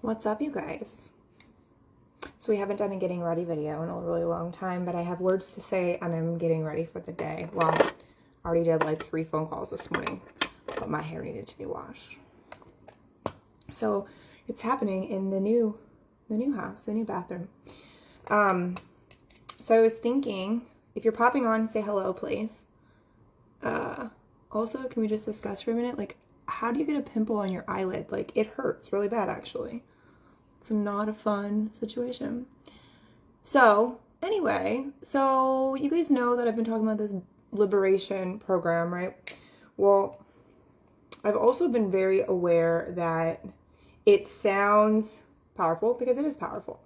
What's up, you guys? So we haven't done a getting ready video in a really long time, but I have words to say and I'm getting ready for the day. Well, I already did like 3 phone calls this morning, but my hair needed to be washed. So it's happening in the new house, the new bathroom. So I was thinking, if you're popping on, say hello, please. Also, can we just discuss for a minute, like, how do you get a pimple on your eyelid? Like, it hurts really bad, actually. It's not a fun situation. So, anyway, so you guys know that I've been talking about this liberation program, right? Well, I've also been very aware that it sounds powerful, because it is powerful,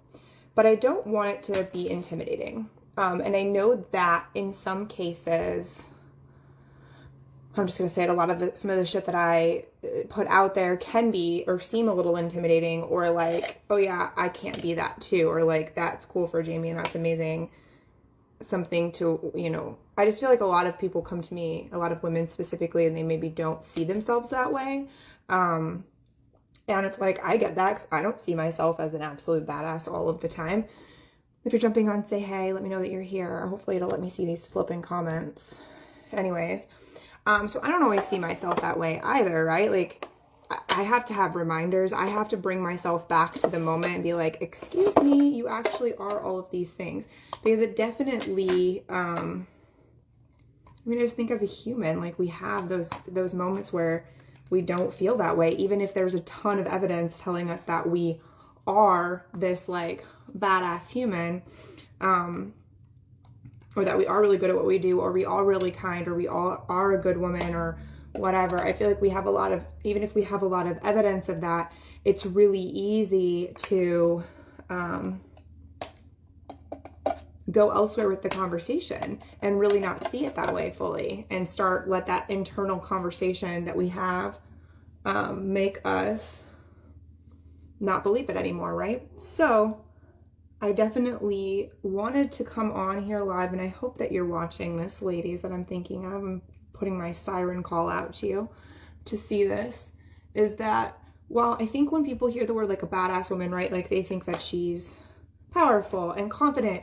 but I don't want it to be intimidating. And I know that in some cases, I'm just going to say it, some of the shit that I put out there can be or seem a little intimidating, or like, oh yeah, I can't be that too, or like, that's cool for Jamie and that's amazing. Something to, I just feel like a lot of people come to me, a lot of women specifically, and they maybe don't see themselves that way. And it's like, I get that because I don't see myself as an absolute badass all of the time. If you're jumping on, say hey, let me know that you're here. Hopefully it'll let me see these flipping comments. Anyways. So I don't always see myself that way either, right? Like, I have to have reminders. I have to bring myself back to the moment and be like, excuse me, you actually are all of these things. Because it definitely, I just think as a human, like, we have those moments where we don't feel that way, even if there's a ton of evidence telling us that we are this, like, badass human, or that we are really good at what we do, or we are really kind, or we all are a good woman, or whatever. I feel like we have even if we have a lot of evidence of that, it's really easy to go elsewhere with the conversation and really not see it that way fully, and let that internal conversation that we have make us not believe it anymore, right? So I definitely wanted to come on here live, and I hope that you're watching this, ladies, that I'm thinking of. I'm putting my siren call out to you to see this, is that, well, I think when people hear the word like a badass woman, right, like they think that she's powerful and confident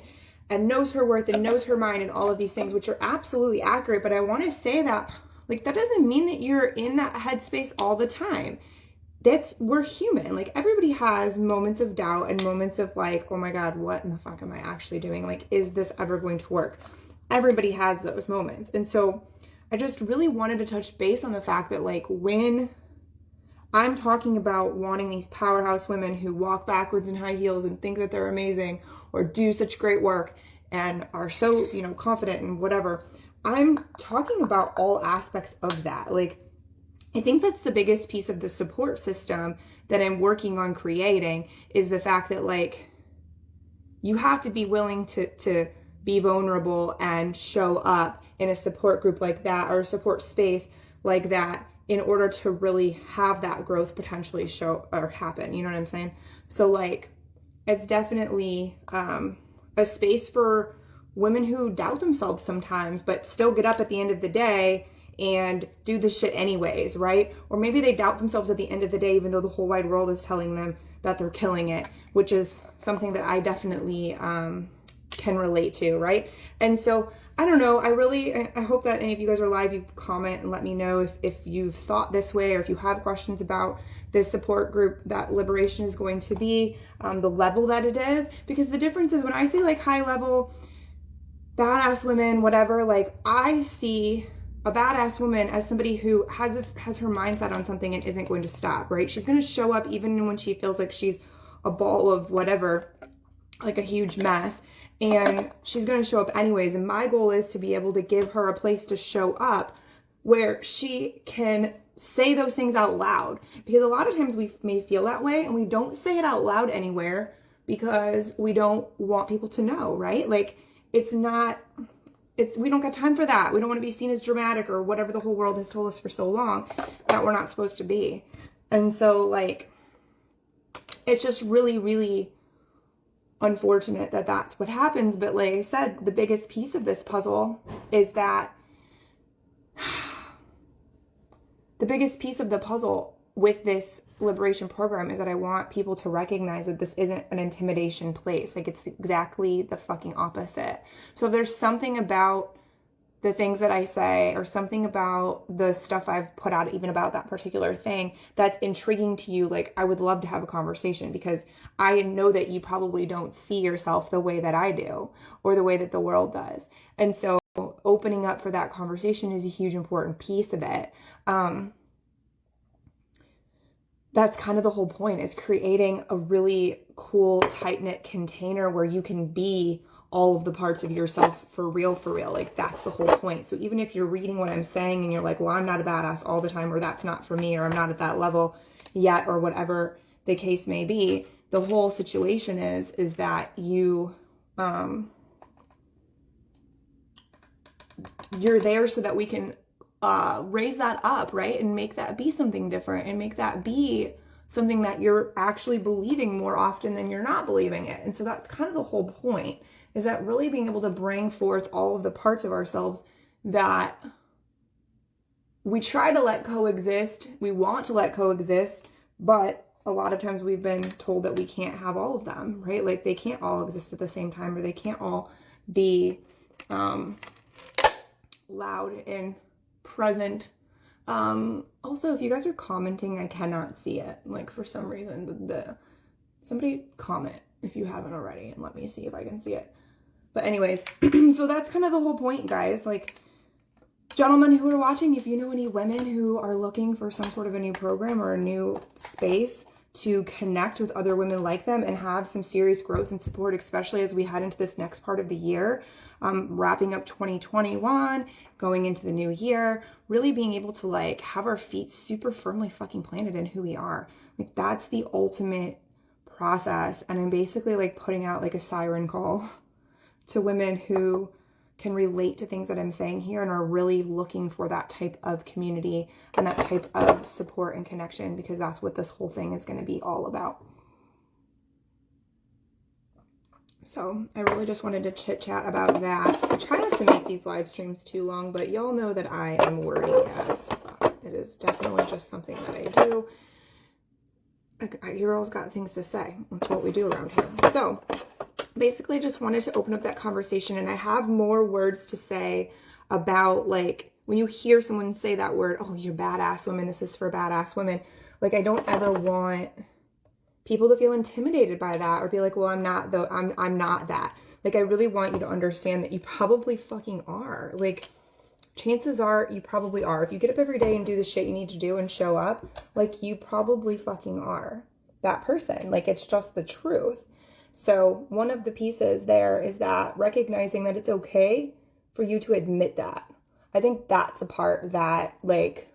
and knows her worth and knows her mind and all of these things, which are absolutely accurate. But I want to say that, like, that doesn't mean that you're in that headspace all the time. We're human. Like, everybody has moments of doubt and moments of like, oh my God, what in the fuck am I actually doing? Like, is this ever going to work? Everybody has those moments. And so I just really wanted to touch base on the fact that, like, when I'm talking about wanting these powerhouse women who walk backwards in high heels and think that they're amazing, or do such great work and are so, confident and whatever, I'm talking about all aspects of that. Like, I think that's the biggest piece of the support system that I'm working on creating, is the fact that, like, you have to be willing to be vulnerable and show up in a support group like that, or a support space like that, in order to really have that growth potentially show or happen. You know what I'm saying? So, like, it's definitely a space for women who doubt themselves sometimes, but still get up at the end of the day and do the shit anyways, right? Or maybe they doubt themselves at the end of the day, even though the whole wide world is telling them that they're killing it, which is something that I definitely can relate to, right? And so, I don't know, I hope that any of you guys are live, you comment and let me know if you've thought this way, or if you have questions about this support group that Liberation is going to be, the level that it is. Because the difference is, when I say, like, high level, badass women, whatever, like, I see a badass woman as somebody who has her mindset on something and isn't going to stop, right? She's going to show up even when she feels like she's a ball of whatever, like a huge mess, and she's going to show up anyways. And my goal is to be able to give her a place to show up where she can say those things out loud, because a lot of times we may feel that way and we don't say it out loud anywhere because we don't want people to know, right? Like, we don't got time for that. We don't want to be seen as dramatic, or whatever the whole world has told us for so long that we're not supposed to be. And so, like, it's just really, really unfortunate that that's what happens. But like I said, the biggest piece of this puzzle is that the biggest piece of the puzzle with this liberation program is that I want people to recognize that this isn't an intimidation place. Like, it's exactly the fucking opposite. So if there's something about the things that I say or something about the stuff I've put out, even about that particular thing, that's intriguing to you, like, I would love to have a conversation, because I know that you probably don't see yourself the way that I do or the way that the world does. And so opening up for that conversation is a huge important piece of it. That's kind of the whole point, is creating a really cool, tight-knit container where you can be all of the parts of yourself for real. Like, that's the whole point. So even if you're reading what I'm saying and you're like, well, I'm not a badass all the time, or that's not for me, or I'm not at that level yet, or whatever the case may be, the whole situation is that you're there so that we can raise that up, right? And make that be something different, and make that be something that you're actually believing more often than you're not believing it. And so that's kind of the whole point, is that really being able to bring forth all of the parts of ourselves that we try to let coexist, we want to let coexist, but a lot of times we've been told that we can't have all of them, right? Like, they can't all exist at the same time, or they can't all be loud and present. Also, if you guys are commenting, I cannot see it. Like, for some reason, somebody comment if you haven't already, and let me see if I can see it. But anyways, so that's kind of the whole point, guys. Like, gentlemen who are watching, if you know any women who are looking for some sort of a new program or a new space to connect with other women like them and have some serious growth and support, especially as we head into this next part of the year, wrapping up 2021, going into the new year, really being able to, like, have our feet super firmly fucking planted in who we are. Like, that's the ultimate process. And I'm basically, like, putting out, like, a siren call to women who can relate to things that I'm saying here and are really looking for that type of community and that type of support and connection, because that's what this whole thing is going to be all about. So I really just wanted to chit chat about that. I try not to make these live streams too long, but y'all know that I am wordy as fuck. It is definitely just something that I do. Your girl's got things to say. That's what we do around here. So basically just wanted to open up that conversation, and I have more words to say about, like, when you hear someone say that word, oh, you're badass women, this is for badass women. Like, I don't ever want people to feel intimidated by that or be like, well, I'm not that. Like, I really want you to understand that you probably fucking are. Like, chances are you probably are. If you get up every day and do the shit you need to do and show up, like, you probably fucking are that person. Like, it's just the truth. So one of the pieces there is that recognizing that it's okay for you to admit that. I think that's a part that, like,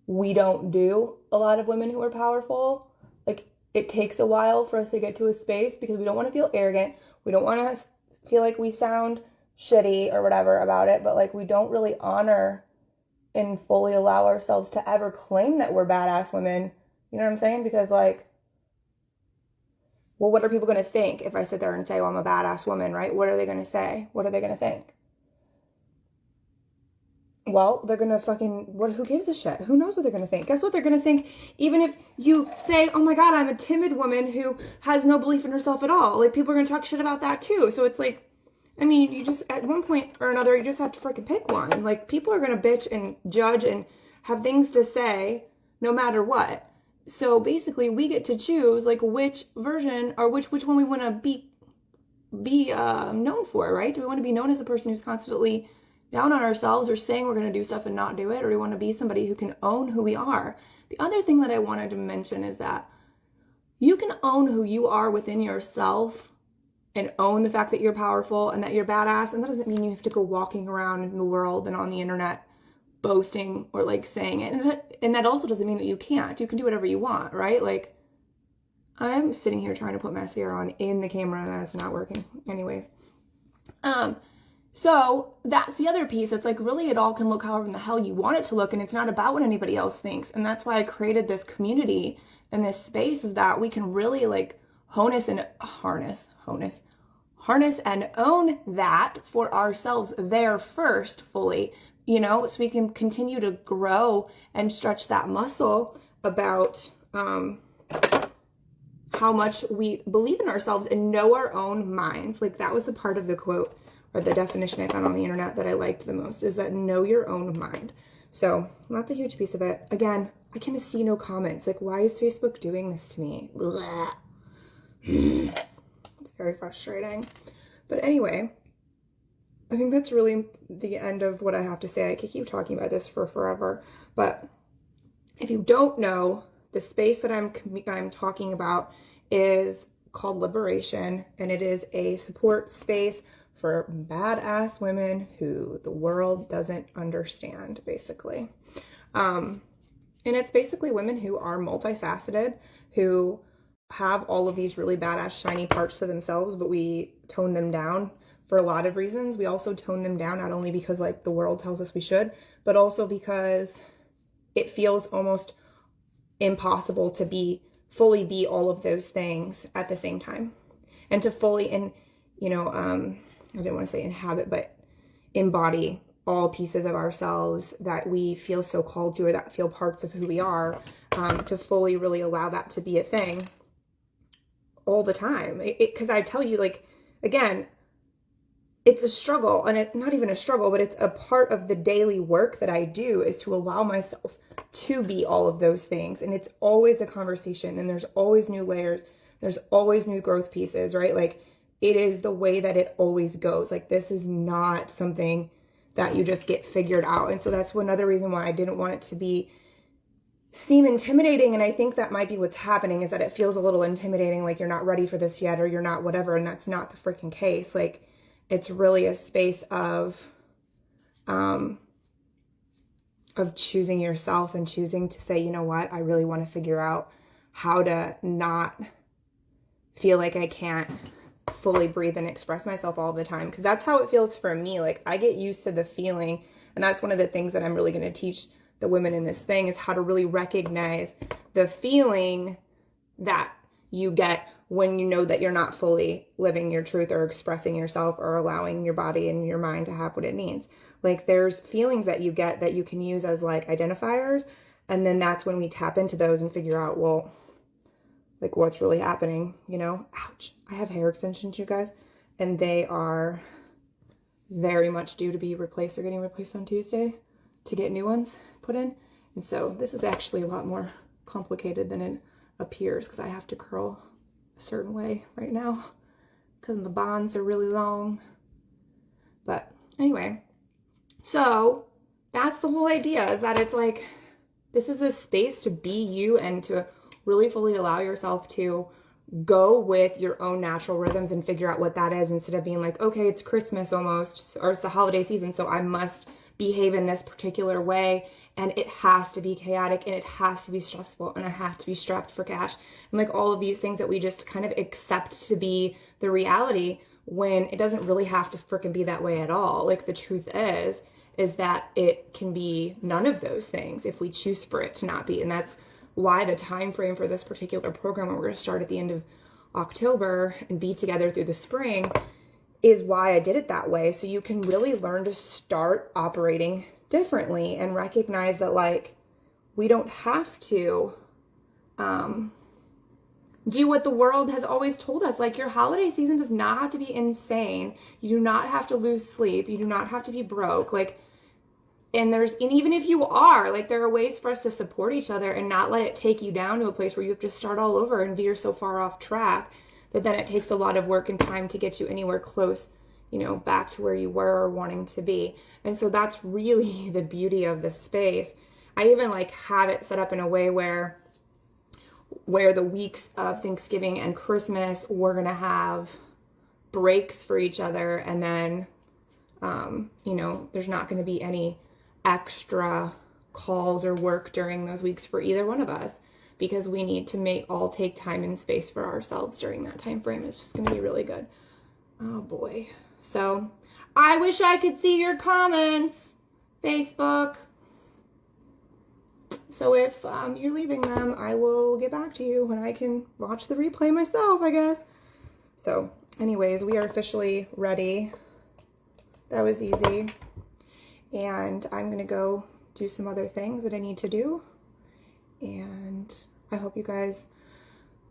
we don't do, a lot of women who are powerful. Like, it takes a while for us to get to a space because we don't want to feel arrogant. We don't want to feel like we sound shitty or whatever about it, but, like, we don't really honor and fully allow ourselves to ever claim that we're badass women. You know what I'm saying? Because, like, well, what are people going to think if I sit there and say, well, I'm a badass woman, right? What are they going to say? What are they going to think? Well, they're going to who gives a shit? Who knows what they're going to think? Guess what they're going to think? Even if you say, oh my God, I'm a timid woman who has no belief in herself at all. Like, people are going to talk shit about that too. So it's like, I mean, you just, at one point or another, you just have to freaking pick one. Like, people are going to bitch and judge and have things to say no matter what. So basically, we get to choose, like, which version or which one we want to be known for, right? Do we want to be known as a person who's constantly down on ourselves or saying we're going to do stuff and not do it? Or do we want to be somebody who can own who we are? The other thing that I wanted to mention is that you can own who you are within yourself and own the fact that you're powerful and that you're badass. And that doesn't mean you have to go walking around in the world and on the internet boasting or, like, saying it. And that also doesn't mean that you can't. You can do whatever you want, right? Like, I'm sitting here trying to put mascara on in the camera and that's not working. Anyways. So that's the other piece. It's like, really, it all can look however in the hell you want it to look, and it's not about what anybody else thinks. And that's why I created this community and this space, is that we can really, like, harness and own that for ourselves there first fully, you know, so we can continue to grow and stretch that muscle about how much we believe in ourselves and know our own minds. Like that was the part of the quote or the definition I found on the internet that I liked the most, is that know your own mind. So that's a huge piece of it. Again, I can see no comments. Like, why is Facebook doing this to me? It's very frustrating. But anyway, I think that's really the end of what I have to say. I could keep talking about this for forever. But if you don't know, the space that I'm talking about is called Liberation, and it is a support space for badass women who the world doesn't understand, basically. And it's basically women who are multifaceted, who have all of these really badass, shiny parts to themselves, but we tone them down for a lot of reasons. We also tone them down not only because like the world tells us we should, but also because it feels almost impossible to fully be all of those things at the same time. And to fully, I didn't want to say inhabit, but embody all pieces of ourselves that we feel so called to, or that feel parts of who we are, to fully really allow that to be a thing all the time. Because I tell you, like, again, it's a struggle, and it's not even a struggle, but it's a part of the daily work that I do, is to allow myself to be all of those things. And it's always a conversation, and there's always new layers. There's always new growth pieces, right? Like, it is the way that it always goes. Like, this is not something that you just get figured out. And so that's another reason why I didn't want it to seem intimidating. And I think that might be what's happening, is that it feels a little intimidating, like you're not ready for this yet, or you're not whatever. And that's not the freaking case. Like, it's really a space of choosing yourself and choosing to say, you know what, I really want to figure out how to not feel like I can't fully breathe and express myself all the time. Because that's how it feels for me. Like, I get used to the feeling, and that's one of the things that I'm really going to teach the women in this thing, is how to really recognize the feeling that you get when you know that you're not fully living your truth or expressing yourself or allowing your body and your mind to have what it needs. Like, there's feelings that you get that you can use as like identifiers. And then that's when we tap into those and figure out, well, like, what's really happening, you know? Ouch. I have hair extensions, you guys, and they are very much due to be replaced. They're getting replaced on Tuesday to get new ones put in. And so this is actually a lot more complicated than it appears, because I have to curl a certain way right now because the bonds are really long. But anyway, so that's the whole idea, is that it's like, this is a space to be you and to really fully allow yourself to go with your own natural rhythms and figure out what that is, instead of being like, okay, it's Christmas almost, or it's the holiday season, so I must behave in this particular way, and it has to be chaotic, and it has to be stressful, and I have to be strapped for cash, and like all of these things that we just kind of accept to be the reality, when it doesn't really have to freaking be that way at all. Like, the truth is that it can be none of those things if we choose for it to not be. And that's why the time frame for this particular program, where we're going to start at the end of October and be together through the spring, is why I did it that way. So you can really learn to start operating differently and recognize that, like, we don't have to do what the world has always told us. Like, your holiday season does not have to be insane. You do not have to lose sleep. You do not have to be broke. Like, and even if you are, like, there are ways for us to support each other and not let it take you down to a place where you have to start all over and veer so far off track that then it takes a lot of work and time to get you anywhere close, you know, back to where you were or wanting to be. And so that's really the beauty of this space. I even like have it set up in a way where the weeks of Thanksgiving and Christmas, we're going to have breaks for each other. And then, you know, there's not going to be any extra calls or work during those weeks for either one of us, because we need to all take time and space for ourselves during that time frame. It's just going to be really good. Oh boy. So I wish I could see your comments, Facebook. So if you're leaving them, I will get back to you when I can watch the replay myself, I guess. So anyways, we are officially ready. That was easy. And I'm going to go do some other things that I need to do. And I hope you guys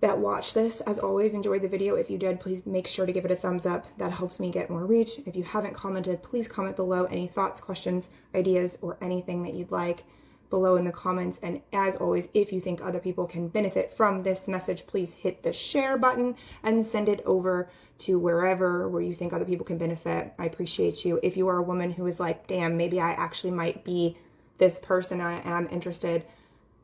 that watch this, as always, enjoyed the video. If you did, please make sure to give it a thumbs up. That helps me get more reach. If you haven't commented, please comment below any thoughts, questions, ideas, or anything that you'd like below in the comments. And as always, if you think other people can benefit from this message, please hit the share button and send it over to where you think other people can benefit. I appreciate you. If you are a woman who is like, damn, maybe I actually might be this person, I am interested,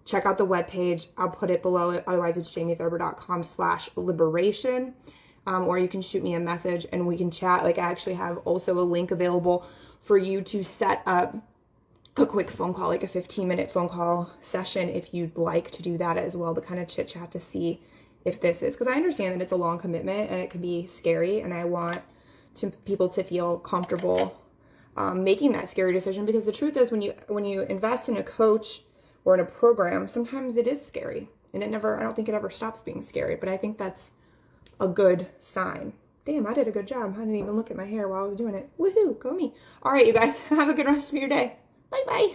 check out the webpage. I'll put it below. Otherwise, it's jamiethurber.com/liberation. Or you can shoot me a message and we can chat. Like, I actually have also a link available for you to set up a quick phone call, like a 15-minute phone call session, if you'd like to do that as well, to kind of chit chat to see if this is, because I understand that it's a long commitment and it can be scary, and I want people to feel comfortable making that scary decision, because the truth is when you invest in a coach or in a program, sometimes it is scary, and I don't think it ever stops being scary, but I think that's a good sign. Damn, I did a good job. I didn't even look at my hair while I was doing it. Woohoo, go me. All right, you guys, have a good rest of your day. Bye-bye.